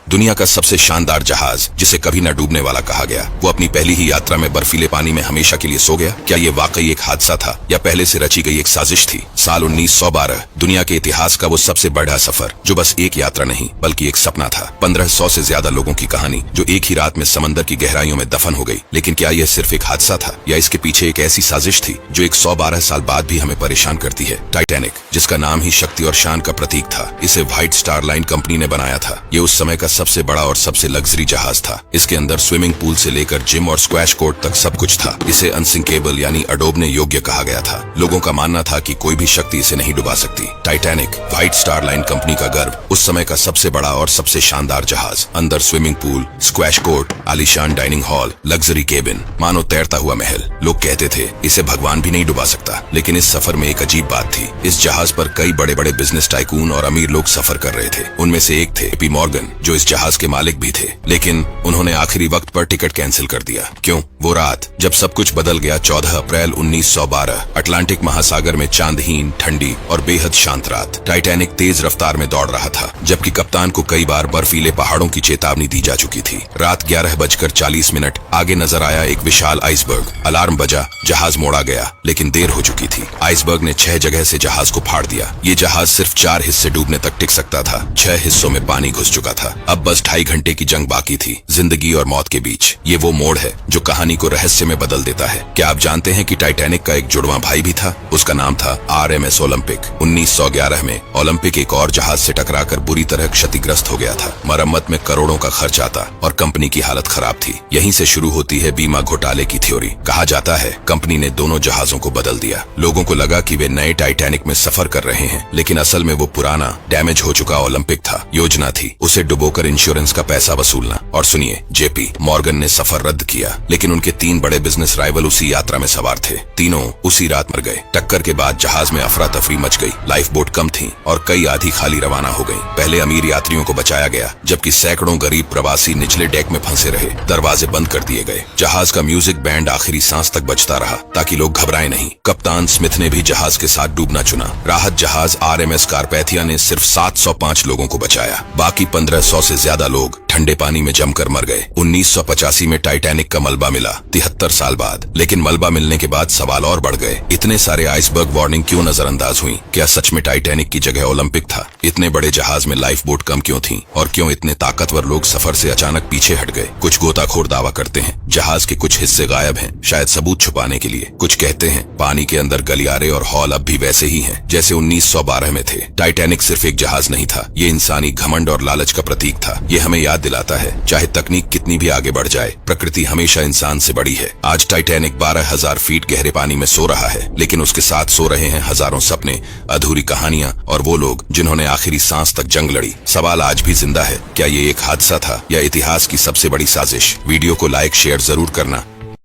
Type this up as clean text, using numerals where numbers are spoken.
दुनिया का सबसे शानदार जहाज जिसे कभी न डूबने वाला कहा गया, वो अपनी पहली ही यात्रा में बर्फीले पानी में हमेशा के लिए सो गया। क्या ये वाकई एक हादसा था या पहले से रची गई एक साजिश थी? साल 1912, दुनिया के इतिहास का वो सबसे बड़ा सफर जो बस एक यात्रा नहीं बल्कि एक सपना था। 1500 से ज्यादा लोगों की कहानी जो एक ही रात में समंदर की गहराइयों में दफन हो गई। लेकिन क्या यह सिर्फ एक हादसा था या इसके पीछे एक ऐसी साजिश थी जो 112 साल बाद भी हमें परेशान करती है? टाइटैनिक, जिसका नाम ही शक्ति और शान का प्रतीक था, इसे व्हाइट स्टार लाइन कंपनी ने बनाया था। ये उस समय का सबसे बड़ा और सबसे लग्जरी जहाज था। इसके अंदर स्विमिंग पूल से लेकर जिम और स्क्वैश कोर्ट तक सब कुछ था। इसे अनसिंकेबल यानी अडोबने योग्य कहा गया था। लोगों का मानना था कि कोई भी शक्ति इसे नहीं डुबा सकती। Titanic, white star line company का गर्व, उस समय का सबसे बड़ा और सबसे शानदार जहाज। अंदर स्विमिंग पूल, स्क्वैश कोर्ट, आलीशान डाइनिंग हॉल, लग्जरी केबिन, मानो तैरता हुआ महल। लोग कहते थे इसे भगवान भी नहीं डुबा सकता। लेकिन इस सफर में एक अजीब बात थी। इस जहाज पर कई बड़े बड़े बिजनेस टाइकून और अमीर लोग सफर कर रहे थे। उनमें से एक थे JP मॉर्गन, जो इस जहाज के मालिक भी थे। लेकिन उन्होंने आखिरी वक्त पर टिकट कैंसिल कर दिया। क्यों? वो रात जब सब कुछ बदल गया, 14 अप्रैल 1912, अटलांटिक महासागर में चांदहीन, ठंडी और बेहद शांत रात। टाइटैनिक तेज रफ्तार में दौड़ रहा था, जबकि कप्तान को कई बार बर्फीले पहाड़ों की चेतावनी दी जा चुकी थी। रात 11:40 आगे नजर आया एक विशाल आइसबर्ग। अलार्म बजा, जहाज मोड़ा गया, लेकिन देर हो चुकी थी। आइसबर्ग ने 6 जगह से जहाज को फाड़ दिया। ये जहाज सिर्फ 4 हिस्से डूबने तक टिक सकता था। 6 हिस्सों में पानी घुस चुका था। अब बस 2.5 घंटे की जंग बाकी थी, जिंदगी और मौत के बीच। ये वो मोड़ है जो कहानी को रहस्य में बदल देता है। क्या आप जानते हैं कि टाइटैनिक का एक जुड़वां भाई भी था? उसका नाम था RMS ओलंपिक। 1911 में ओलंपिक एक और जहाज से टकराकर बुरी तरह क्षतिग्रस्त हो गया था। मरम्मत में करोड़ों का खर्च आता और कंपनी की हालत खराब थी। यहीं से शुरू होती है बीमा घोटाले की थ्योरी। कहा जाता है कंपनी ने दोनों जहाजों को बदल दिया। लोगों को लगा कि वे नए टाइटैनिक में सफर कर रहे हैं, लेकिन असल में वो पुराना डैमेज हो चुका ओलंपिक था। योजना थी उसे डुबोकर इंश्योरेंस का पैसा वसूलना। और सुनिए, JP मॉर्गन ने सफर रद्द किया, लेकिन उनके 3 बड़े बिजनेस राइवल उसी यात्रा में सवार थे। तीनों उसी रात मर गए। टक्कर के बाद जहाज में अफरा तफरी मच गई। लाइफ बोट कम थी और कई आधी खाली रवाना हो गई। पहले अमीर यात्रियों को बचाया गया, जबकि सैकड़ों गरीब प्रवासी निचले डेक में फंसे रहे। दरवाजे बंद कर दिए गए। जहाज का म्यूजिक बैंड आखिरी सांस तक बजता रहा ताकि लोग घबराएं नहीं। कप्तान स्मिथ ने भी जहाज के साथ डूबना चुना। राहत जहाज RMS कारपैथिया ने सिर्फ 705 लोगों को बचाया। बाकी 1500 से ज्यादा लोग ठंडे पानी में जमकर मर गए। 1985 में टाइटैनिक का मलबा मिला, 73 साल बाद। लेकिन मलबा मिलने के बाद सवाल और बढ़ गए। इतने सारे आइसबर्ग वार्निंग क्यों नजरअंदाज हुई? क्या सच में टाइटैनिक की जगह ओलंपिक था? इतने बड़े जहाज में लाइफ बोट कम क्यों थी? और क्यों इतने ताकतवर लोग सफर से अचानक पीछे हट गए? कुछ गोताखोर दावा करते हैं जहाज के कुछ हिस्से गायब हैं, शायद सबूत छुपाने के लिए। कुछ कहते हैं पानी के अंदर गलियारे और हॉल अब भी वैसे ही हैं जैसे 1912 में थे। टाइटैनिक सिर्फ एक जहाज नहीं था, ये इंसानी घमंड और लालच का प्रतीक था। ये हमें याद दिलाता है चाहे तकनीक कितनी भी आगे बढ़ जाए, प्रकृति हमेशा इंसान से बड़ी है। आज टाइटैनिक 12,000 फीट गहरे पानी में सो रहा है, लेकिन उसके साथ सो रहे हैं हजारों सपने, अधूरी कहानियां और वो लोग जिन्होंने आखिरी सांस तक जंग लड़ी। सवाल आज भी जिंदा है, क्या ये एक हादसा था या इतिहास की सबसे बड़ी साजिश? वीडियो को लाइक शेयर जरूर करना।